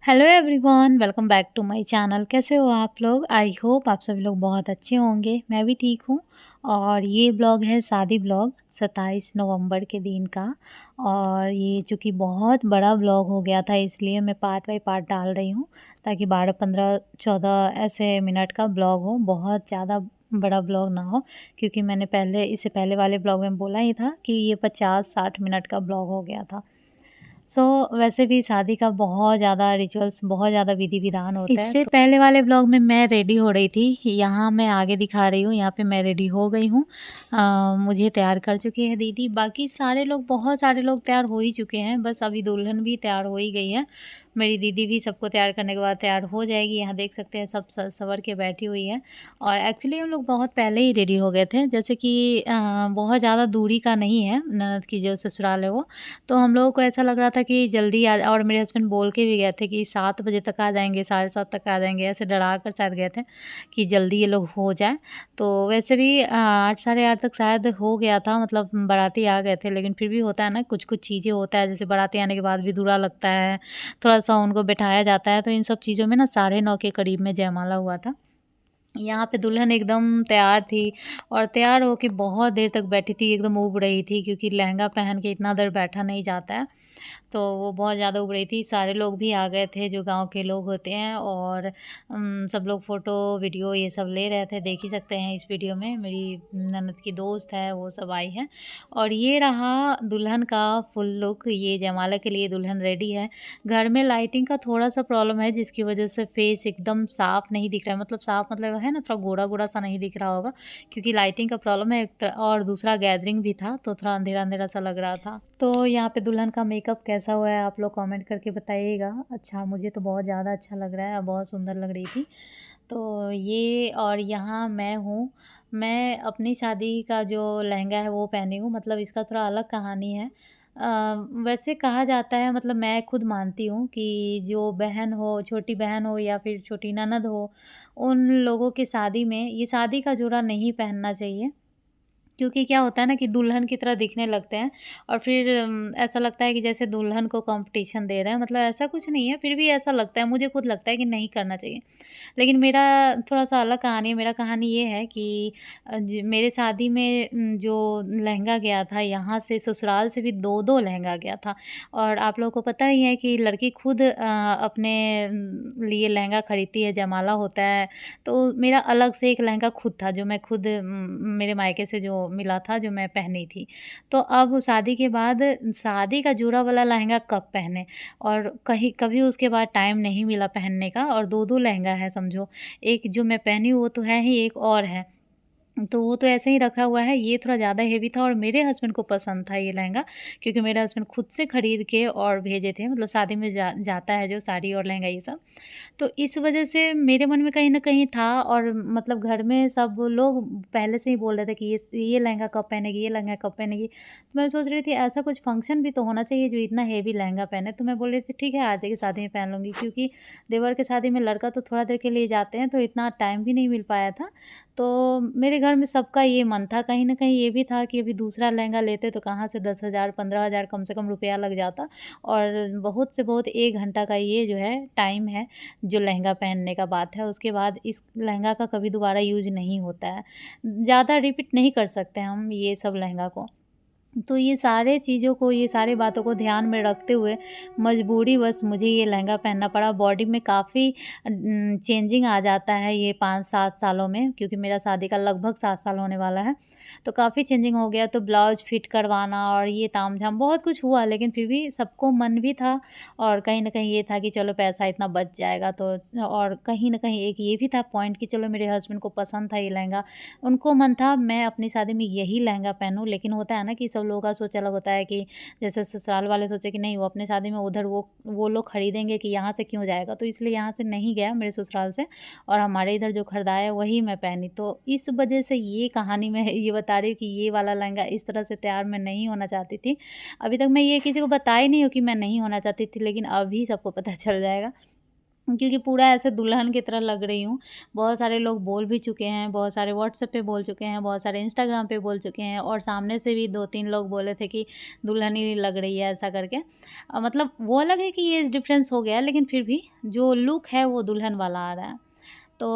Hello everyone, welcome back to my channel. कैसे हो आप लोग? आई होप आप सभी लोग बहुत अच्छे होंगे। मैं भी ठीक हूँ। और ये ब्लॉग है शादी ब्लॉग 27 नवंबर के दिन का। और ये चूँकि बहुत बड़ा ब्लॉग हो गया था, इसलिए मैं पार्ट बाय पार्ट डाल रही हूँ, ताकि 12 15 14 ऐसे मिनट का ब्लॉग हो, बहुत ज़्यादा बड़ा ब्लॉग ना हो। क्योंकि मैंने इससे पहले वाले ब्लॉग में बोला ही था कि ये 50-60 मिनट का ब्लॉग हो गया था। वैसे भी शादी का बहुत ज़्यादा रिचुअल्स, बहुत ज़्यादा विधि-विधान होता है। इससे पहले वाले ब्लॉग में मैं रेडी हो रही थी, यहाँ मैं आगे दिखा रही हूँ, यहाँ पे मैं रेडी हो गई हूँ। मुझे तैयार कर चुकी है दीदी, बाकी सारे लोग, बहुत सारे लोग तैयार हो ही चुके हैं, बस अभी दुल्हन भी तैयार हो ही गई है। मेरी दीदी भी सबको तैयार करने के बाद तैयार हो जाएगी। यहाँ देख सकते हैं सब सँवर के बैठी हुई है। और एक्चुअली हम लोग बहुत पहले ही रेडी हो गए थे, जैसे कि बहुत ज़्यादा दूरी का नहीं है ननद की जो ससुराल है वो। तो हम लोगों को ऐसा लग रहा था कि जल्दी आ, और मेरे हस्बैंड बोल के भी गए थे कि 7 बजे तक आ जाएँगे, साढ़े 7 तक आ जाएँगे, ऐसे डरा कर शायद गए थे कि जल्दी ये लोग हो जाएँ। तो वैसे भी 8 साढ़े 8 तक शायद हो गया था, मतलब बाराती आ गए थे, लेकिन फिर भी होता है ना, कुछ-कुछ चीज़ें होता है, जैसे बाराती आने के बाद भी दूल्हा लगता है, थोड़ा-सा उनको बिठाया जाता है, तो इन सब चीज़ों में ना 9:30 के करीब में जयमाला हुआ था। यहाँ पे दुल्हन एकदम तैयार थी और तैयार होके बहुत देर तक बैठी थी, एकदम ऊब रही थी, क्योंकि लहंगा पहन के इतना देर बैठा नहीं जाता है। तो वो बहुत ज़्यादा ऊब रही थी। सारे लोग भी आ गए थे जो गाँव के लोग होते हैं, और सब लोग फ़ोटो, वीडियो ये सब ले रहे थे। देख ही सकते हैं इस वीडियो में, मेरी ननद की दोस्त है, वो सब आई है। और ये रहा दुल्हन का फुल लुक, ये जयमाला के लिए दुल्हन रेडी है। घर में लाइटिंग का थोड़ा-सा प्रॉब्लम है, जिसकी वजह से फेस एकदम साफ नहीं दिख रहा है, मतलब साफ मतलब है ना, थोड़ा गोरा-गोरा सा नहीं दिख रहा होगा, क्योंकि लाइटिंग का प्रॉब्लम है और दूसरा गैदरिंग भी था, तो थोड़ा अंधेरा-अंधेरा सा लग रहा था। तो यहाँ पे दुल्हन का मेकअप कैसा हुआ है आप लोग कमेंट करके बताइएगा। अच्छा, मुझे तो बहुत ज़्यादा अच्छा लग रहा है, बहुत सुंदर लग रही थी। तो ये, और यहाँ मैं हूँ, मैं अपनी शादी का जो लहंगा है वो पहनी हूँ, मतलब इसका थोड़ा अलग कहानी है। वैसे कहा जाता है, मतलब मैं खुद मानती हूँ कि जो बहन हो, छोटी बहन हो या फिर छोटी ननद हो, उन लोगों की शादी में ये शादी का जोड़ा नहीं पहनना चाहिए। क्योंकि क्या होता है ना कि दुल्हन की तरह दिखने लगते हैं, और फिर ऐसा लगता है कि जैसे दुल्हन को कॉम्पिटिशन दे रहे हैं, मतलब ऐसा कुछ नहीं है, फिर भी ऐसा लगता है, मुझे खुद लगता है कि नहीं करना चाहिए। लेकिन मेरा थोड़ा-सा अलग कहानी है, मेरा कहानी ये है कि मेरे शादी में जो लहंगा गया था, यहाँ से ससुराल से भी 2-2 लहंगा गया था। और आप लोगों को पता ही है कि लड़की खुद अपने लिए लहंगा खरीदती है, जयमाला होता है, तो मेरा अलग से एक लहंगा खुद था, जो मैं खुद मेरे मायके से जो मिला था, जो मैं पहनी थी। तो अब शादी के बाद शादी का जोड़ा वाला लहंगा कब पहने, और कहीं कभी उसके बाद टाइम नहीं मिला पहनने का, और 2-2 लहंगा है समझो। एक जो मैं पहनी हूँ वो तो है ही, एक और है। तो वो तो ऐसे ही रखा हुआ है, ये थोड़ा ज़्यादा हेवी था और मेरे हस्बैंड को पसंद था ये लहंगा, क्योंकि मेरे हस्बैंड खुद से खरीद के और भेजे थे, मतलब शादी में जाता है जो साड़ी और लहंगा ये सब। तो इस वजह से मेरे मन में कहीं न कहीं था, और मतलब घर में सब लोग पहले से ही बोल रहे थे कि ये लहंगा कब पहनेगी, ये लहंगा कब पहनेगी। तो मैं सोच रही थी ऐसा कुछ फंक्शन भी तो होना चाहिए जो इतना हेवी लहंगा पहने, तो मैं बोल रही थी ठीक है, आज की शादी में पहन लूँगी, क्योंकि देवर की शादी में लड़का तो थोड़ा देर के लिए जाते हैं, तो इतना टाइम भी नहीं मिल पाया था। तो मेरे घर में सबका ये मन था, कहीं न कहीं ये भी था कि अभी दूसरा लहंगा लेते तो कहाँ से 10,000 15,000 कम से कम रुपया लग जाता, और बहुत से बहुत 1 घंटा का ये जो है टाइम है, जो लहंगा पहनने का बात है, उसके बाद इस लहंगा का कभी दोबारा यूज़ नहीं होता है। ज़्यादा रिपीट नहीं कर सकते हम ये सब लहंगा को। तो ये सारे चीज़ों को, ये सारी बातों को ध्यान में रखते हुए मजबूरीवश मुझे ये लहंगा पहनना पड़ा। बॉडी में काफ़ी चेंजिंग आ जाता है ये 5-7 सालों में, क्योंकि मेरा शादी का लगभग 7 साल होने वाला है। तो काफ़ी चेंजिंग हो गया, तो ब्लाउज़ फिट करवाना और ये तामझाम बहुत कुछ हुआ, लेकिन फिर भी सबको मन भी था, और कहीं न कहीं ये था कि चलो पैसा इतना बच जाएगा, तो और कहीं न कहीं एक ये भी था पॉइंट कि चलो मेरे हस्बैंड को पसंद था ये लहंगा। उनको मन था मैं अपनी शादी में यही लहंगा पहनूँ, लेकिन होता है ना कि सब लोगों का सोच अलग होता है, कि जैसे ससुराल वाले सोचे कि नहीं, वो अपनी शादी में उधर वो लोग खरीदेंगे, कि यहाँ से क्यों जाएगा, तो इसलिए यहाँ से नहीं गया मेरे ससुराल से, और हमारे इधर जो खरीदाया वही मैं पहनी। तो इस वजह से ये कहानी मैं ये बता रही हूँ कि ये वाला लहंगा इस तरह से तैयार मैं नहीं होना चाहती थी। अभी तक मैं ये किसी को बताई नहीं हूँ कि मैं नहीं होना चाहती थी, लेकिन अभी सबको पता चल जाएगा। क्योंकि पूरा ऐसे दुल्हन की तरह लग रही हूँ। बहुत सारे लोग बोल भी चुके हैं, बहुत सारे व्हाट्सएप पे बोल चुके हैं, बहुत सारे इंस्टाग्राम पे बोल चुके हैं और सामने से भी 2-3 लोग बोले थे कि दुल्हन ही लग रही है ऐसा करके। मतलब वो अलग है कि ये डिफ़रेंस हो गया है, लेकिन फिर भी जो लुक है वो दुल्हन वाला आ रहा है। तो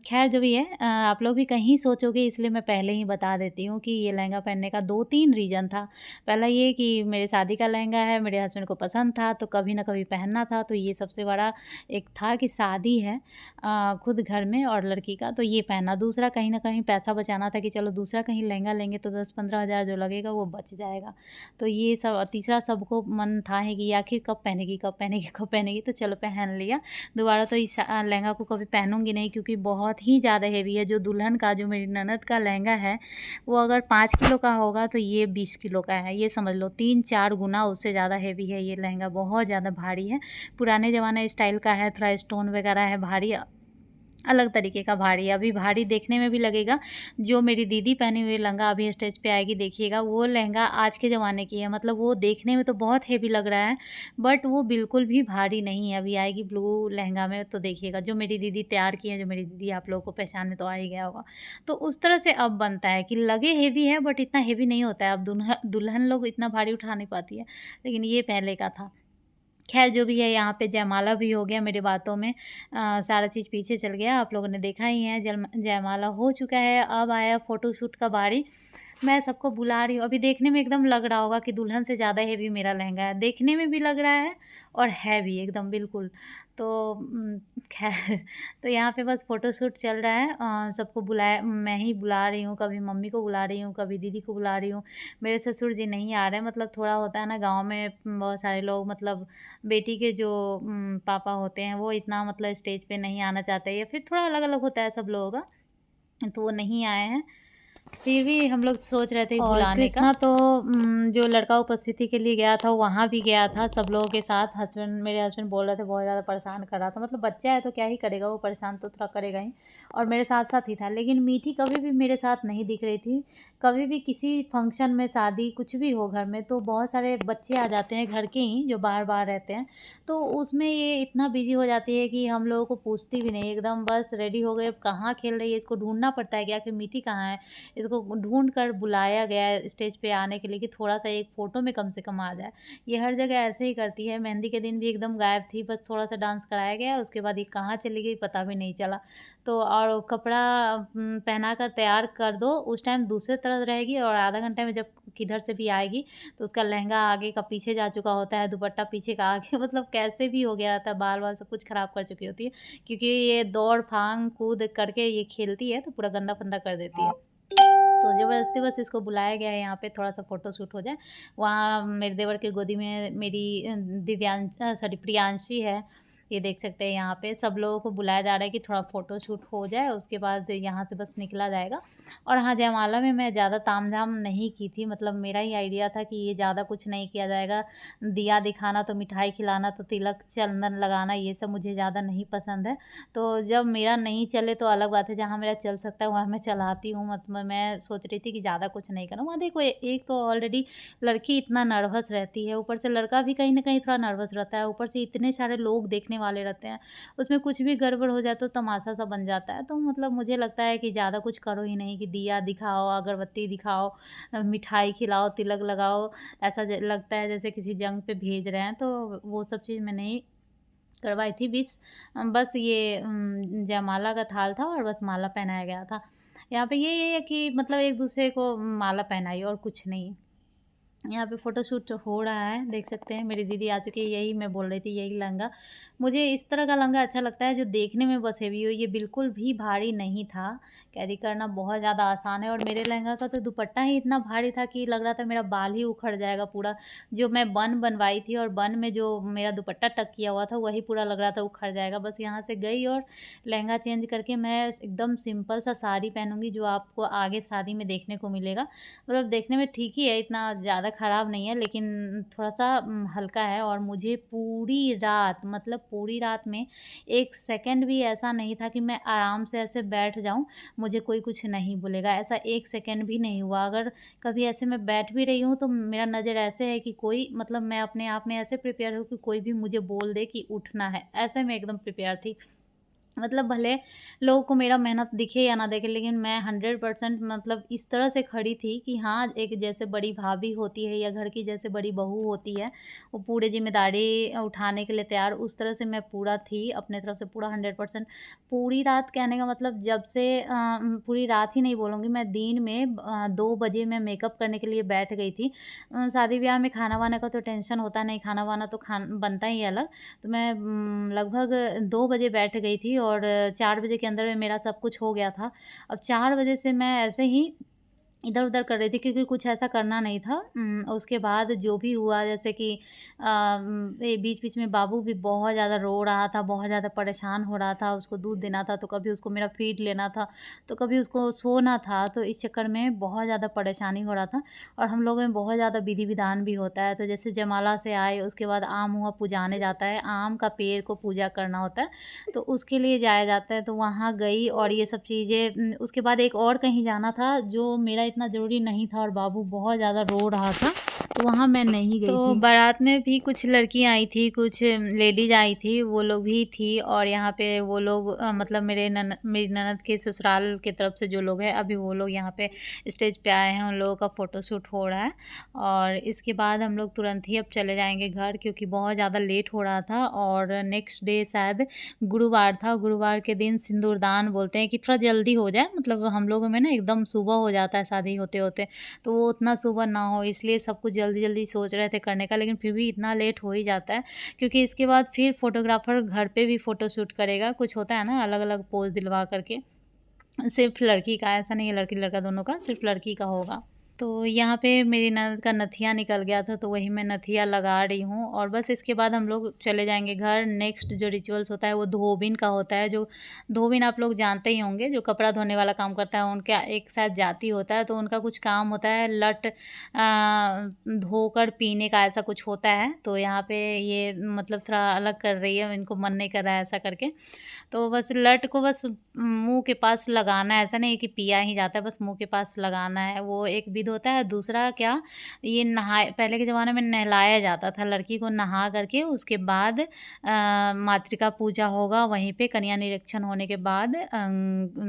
ख़ैर जो भी है, आप लोग भी कहीं सोचोगे इसलिए मैं पहले ही बता देती हूँ कि ये लहंगा पहनने का 2-3 रीज़न था। पहला ये कि मेरे शादी का लहंगा है, मेरे हस्बैंड को पसंद था तो कभी न कभी पहनना था, तो ये सबसे बड़ा एक था कि शादी है खुद घर में और लड़की का तो ये पहनना। दूसरा कहीं न कहीं पैसा बचाना था कि चलो दूसरा कहीं लहंगा लेंगे तो 10-15 हज़ार जो लगेगा वो बच जाएगा। तो ये सब तीसरा सबको मन था है कि आखिर कब पहनेगी, कब पहनेगी, कब पहनेगी तो चलो पहन लिया। दोबारा तो इस लहंगा को कभी पहनूँगी नहीं क्योंकि बहुत ही ज़्यादा हेवी है। जो दुल्हन का जो मेरी ननद का लहंगा है, वो अगर 5 किलो का होगा तो ये 20 किलो का है। ये समझ लो 3-4 गुना उससे ज़्यादा हेवी है ये लहंगा, बहुत ज़्यादा भारी है। पुराने ज़माने स्टाइल का है, थोड़ा स्टोन वगैरह है भारी, अलग तरीके का भारी है। अभी भारी देखने में भी लगेगा। जो मेरी दीदी पहनी हुई लहंगा अभी स्टेज पे आएगी देखिएगा, वो लहंगा आज के ज़माने की है। मतलब वो देखने में तो बहुत हेवी लग रहा है, बट वो बिल्कुल भी भारी नहीं है। अभी आएगी ब्लू लहंगा में तो देखिएगा, जो मेरी दीदी तैयार की है, जो मेरी दीदी आप लोगों को पहचान में तो आ ही गया होगा। तो उस तरह से अब बनता है कि लगे हेवी है बट इतना हेवी नहीं होता है। अब दुल्हन लोग इतना भारी उठा नहीं पाती है, लेकिन ये पहले का था। ख़ैर जो भी है यहाँ पे जयमाला भी हो गया मेरी बातों में, सारा चीज़ पीछे चल गया, आप लोगों ने देखा ही है जयमाला हो चुका है, अब आया फ़ोटोशूट का बारी। मैं सबको बुला रही हूँ, अभी देखने में एकदम लग रहा होगा कि दुल्हन से ज़्यादा हेवी मेरा लहंगा है, देखने में भी लग रहा है और है भी एकदम बिल्कुल। तो ख़ैर तो यहाँ पे बस फ़ोटोशूट चल रहा है, सबको बुलाया, मैं ही बुला रही हूँ, कभी मम्मी को बुला रही हूँ, कभी दीदी को बुला रही हूँ। मेरे ससुर जी नहीं आ रहे हैं, मतलब थोड़ा होता है ना गाँव में बहुत सारे लोग, मतलब बेटी के जो पापा होते हैं वो इतना मतलब स्टेज पे नहीं आना चाहते या फिर थोड़ा अलग-अलग होता है सब लोगों का, तो वो नहीं आए हैं। फिर भी हम लोग सोच रहे थे और बुलाने का। कृष्णा तो जो लड़का उपस्थिति के लिए गया था वहाँ भी गया था सब लोगों के साथ। मेरे हस्बैंड बोल रहे थे बहुत ज़्यादा परेशान कर रहा था, मतलब बच्चा है तो क्या ही करेगा, वो परेशान तो थोड़ा करेगा ही, और मेरे साथ-साथ ही था। लेकिन मीठी कभी भी मेरे साथ नहीं दिख रही थी। कभी भी किसी फंक्शन में, शादी कुछ भी हो घर में, तो बहुत सारे बच्चे आ जाते हैं घर के ही जो बाहर-बाहर रहते हैं, तो उसमें ये इतना बिज़ी हो जाती है कि हम लोगों को पूछती भी नहीं, एकदम बस रेडी हो गए, अब कहाँ खेल रही है, इसको ढूँढना पड़ता है कि आखिर मीठी कहाँ है? इसको ढूँढ कर बुलाया गया है स्टेज पे आने के लिए कि थोड़ा-सा एक फ़ोटो में कम से कम आ जाए। ये हर जगह ऐसे ही करती है, मेहंदी के दिन भी एकदम गायब थी, बस थोड़ा-सा डांस कराया गया, उसके बाद ये कहाँ चली गई पता भी नहीं चला। तो और कपड़ा पहना कर तैयार कर दो, उस टाइम दूसरे तरफ रहेगी और आधा घंटे में जब किधर से भी आएगी, तो उसका लहंगा आगे का पीछे जा चुका होता है, दुपट्टा पीछे का आगे मतलब कैसे भी हो गया रहता है, बाल-वाल सब कुछ ख़राब कर चुकी होती है, क्योंकि ये दौड़-फांग कूद करके ये खेलती है, तो पूरा गंदा-फंदा कर देती है। तो ज़बरदस्ती बस इसको बुलाया गया है यहाँ पे थोड़ा-सा फ़ोटोशूट हो जाए। वहाँ मेरे देवर की गोदी में मेरी सॉरी प्रियांशी है। ये देख सकते हैं यहाँ पे सब लोगों को बुलाया जा रहा है कि थोड़ा फ़ोटोशूट हो जाए, उसके बाद यहाँ से बस निकला जाएगा। और हाँ, जयमाला में मैं ज़्यादा तामझाम नहीं की थी, मतलब मेरा ही आइडिया था कि ये ज़्यादा कुछ नहीं किया जाएगा। दिया दिखाना, तो मिठाई खिलाना, तो तिलक, चंदन लगाना, ये सब मुझे ज़्यादा नहीं पसंद है। तो जब मेरा नहीं चले तो अलग बात है, जहाँ मेरा चल सकता है वहाँ मैं चलाती हूँ। मतलब मैं सोच रही थी कि ज़्यादा कुछ नहीं करना। वहाँ देखो एक तो ऑलरेडी लड़की इतना नर्वस रहती है, ऊपर से लड़का भी कहीं न कहीं थोड़ा नर्वस रहता है, ऊपर से इतने सारे लोग देखने वाले रहते हैं, उसमें कुछ भी गड़बड़ हो जाए तो तमाशा-सा बन जाता है। तो मतलब मुझे लगता है कि ज़्यादा कुछ करो ही नहीं कि दिया दिखाओ, अगरबत्ती दिखाओ, मिठाई खिलाओ, तिलक लगाओ, ऐसा ज लगता है जैसे किसी जंग पे भेज रहे हैं, तो वो सब चीज़ मैं नहीं करवाई थी। बस ये जयमाला का थाल था और बस माला पहनाया गया था। यहाँ पे ये है कि मतलब एक-दूसरे को माला पहनाई और कुछ नहीं। यहाँ पे फ़ोटोशूट हो रहा है, देख सकते हैं मेरी दीदी आ चुकी है, यही मैं बोल रही थी, यही लहंगा। मुझे इस तरह का लहंगा अच्छा लगता है जो देखने में बस हेवी हो, ये बिल्कुल भी भारी नहीं था, कैरी करना बहुत ज़्यादा आसान है और मेरे लहंगा का तो दुपट्टा ही इतना भारी था कि लग रहा था मेरा बाल ही उखड़ जाएगा पूरा। जो मैं बन बनवाई थी और बन में जो मेरा दुपट्टा टक किया हुआ था, वही पूरा लग रहा था उखड़ जाएगा। बस यहाँ से गई और लहंगा चेंज करके मैं एकदम सिंपल सा साड़ी पहनूँगी, जो आपको आगे शादी में देखने को मिलेगा। मतलब देखने में ठीक ही है, इतना ज़्यादा ख़राब नहीं है, लेकिन थोड़ा-सा हल्का है। और मुझे पूरी रात, मतलब पूरी रात में 1 सेकंड भी ऐसा नहीं था कि मैं आराम से ऐसे बैठ जाऊँ, मुझे कोई कुछ नहीं बोलेगा, ऐसा 1 सेकंड भी नहीं हुआ। अगर कभी ऐसे मैं बैठ भी रही हूँ तो मेरा नज़र ऐसे है कि कोई, मतलब मैं अपने आप में ऐसे प्रिपेयर हूँ कि कोई भी मुझे बोल दे कि उठना है, ऐसे मैं एकदम प्रिपेयर थी। मतलब भले लोगों को मेरा मेहनत दिखे या ना दिखे, लेकिन मैं 100% मतलब इस तरह से खड़ी थी कि हाँ, एक जैसे बड़ी भाभी होती है या घर की जैसे बड़ी बहू होती है, वो पूरी ज़िम्मेदारी उठाने के लिए तैयार, उस तरह से मैं पूरा थी, अपने तरफ से पूरा 100%। पूरी रात कहने का मतलब जब से पूरी रात ही नहीं बोलूँगी मैं, दिन में 2 बजे मैं मेकअप करने के लिए बैठ गई थी। शादी-ब्याह में खाना-वाना का तो टेंशन होता नहीं, खाना-वाना तो बनता ही है अलग। तो मैं लगभग 2 बजे बैठ गई थी और 4 बजे के अंदर में मेरा सब कुछ हो गया था। अब 4 बजे से मैं ऐसे ही इधर-उधर कर रही थी, क्योंकि कुछ ऐसा करना नहीं था। उसके बाद जो भी हुआ, जैसे कि ये बीच-बीच में बाबू भी बहुत ज़्यादा रो रहा था, बहुत ज़्यादा परेशान हो रहा था, उसको दूध देना था, तो कभी उसको मेरा फ़ीड लेना था, तो कभी उसको सोना था, तो इस चक्कर में बहुत ज़्यादा परेशानी हो रहा था। और हम लोगों में बहुत ज़्यादा विधि-विधान भी होता है, तो जैसे जयमाला से आए, उसके बाद आम हुआ पुजाने जाता है, आम का पेड़ को पूजा करना होता है, तो उसके लिए जाया जाता है, तो वहाँ गई और ये सब चीज़ें। उसके बाद एक और कहीं जाना था, जो मेरा इतना ज़रूरी नहीं था और बाबू बहुत ज़्यादा रो रहा था, तो वहाँ मैं नहीं गई तो थी। बारात में भी कुछ लड़कियाँ आई थी, कुछ लेडीज़ आई थी, वो लोग भी थी। और यहाँ पे वो लोग मतलब मेरी ननद के ससुराल की तरफ से जो लोग हैं, अभी वो लोग यहाँ पे स्टेज पे आए हैं, उन लोगों का फ़ोटोशूट हो रहा है। और इसके बाद हम लोग तुरंत ही अब चले जाएँगे घर, क्योंकि बहुत ज़्यादा लेट हो रहा था। और नेक्स्ट डे शायद गुरुवार था, गुरुवार के दिन सिंदूरदान बोलते हैं कि थोड़ा जल्दी हो जाए, मतलब हम लोगों में ना एकदम सुबह हो जाता है शादी होते-होते, तो वो उतना सुबह ना हो, इसलिए सब कुछ जल्दी-जल्दी सोच रहे थे करने का, लेकिन फिर भी इतना लेट हो ही जाता है, क्योंकि इसके बाद फिर फ़ोटोग्राफ़र घर पे भी फ़ोटोशूट करेगा। कुछ होता है ना अलग-अलग पोज़ दिलवा कर के, सिर्फ़ लड़की का, ऐसा नहीं है लड़की-लड़का दोनों का, सिर्फ़ लड़की का होगा। तो यहाँ पे मेरी ननद का नथिया निकल गया था, तो वही मैं नथिया लगा रही हूँ। और बस इसके बाद हम लोग चले जाएँगे घर। नेक्स्ट जो रिचुअल्स होता है वो धोबिन का होता है। जो धोबिन आप लोग जानते ही होंगे, जो कपड़ा धोने वाला काम करता है, उनका एक साथ जाति होता है, तो उनका कुछ काम होता है लट धोकर पीने का, ऐसा कुछ होता है। तो यहाँ पे ये मतलब थोड़ा अलग कर रही है, इनको मन नहीं कर रहा है ऐसा करके। तो बस लट को बस मुँह के पास लगाना है, ऐसा नहीं है कि पिया ही जाता है, बस मुँह के पास लगाना है, वो एक विधि होता है। दूसरा क्या, ये नहाए, पहले के ज़माने में नहलाया जाता था लड़की को, नहा करके उसके बाद मातृका पूजा होगा, वहीं पे कन्या निरीक्षण होने के बाद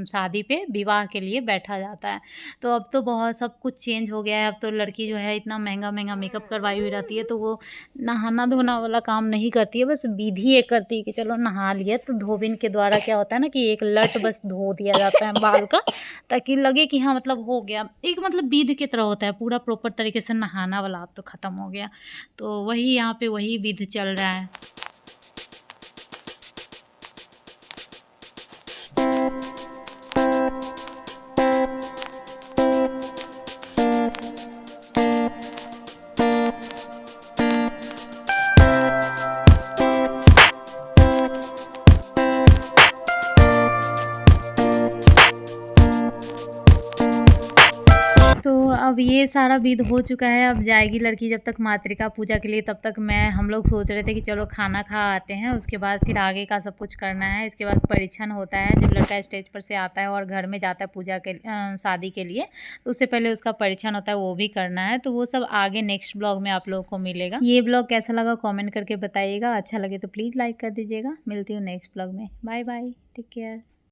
शादी पे विवाह के लिए बैठा जाता है। तो अब तो बहुत सब कुछ चेंज हो गया है, अब तो लड़की जो है इतना महँगा-महँगा मेकअप करवाई हुई रहती है, तो वो नहाना-धोना वाला काम नहीं करती है, बस विधि एक करती है कि चलो नहा लिया। तो धोबिन के द्वारा क्या होता है ना कि एक लट बस धो दिया जाता है बाल का, ताकि लगे कि हाँ मतलब हो गया। एक मतलब विधि की तरह होता है, पूरा प्रॉपर तरीके से नहाना वाला अब तो ख़त्म हो गया। तो वही यहाँ पे वही विधि चल रहा है। तो अब ये सारा विध हो चुका है, अब जाएगी लड़की जब तक मातृका पूजा के लिए, तब तक हम लोग सोच रहे थे कि चलो खाना खा आते हैं, उसके बाद फिर आगे का सब कुछ करना है। इसके बाद परीक्षण होता है, जब लड़का स्टेज पर से आता है और घर में जाता है पूजा के शादी के लिए, तो उससे पहले उसका परीक्षण होता है, वो भी करना है। तो वो सब आगे नेक्स्ट ब्लॉग में आप लोगों को मिलेगा। ये ब्लॉग कैसा लगा कॉमेंट करके बताइएगा, अच्छा लगे तो प्लीज़ लाइक कर दीजिएगा। मिलती हूँ नेक्स्ट ब्लॉग में, बाय बाय, टेक केयर।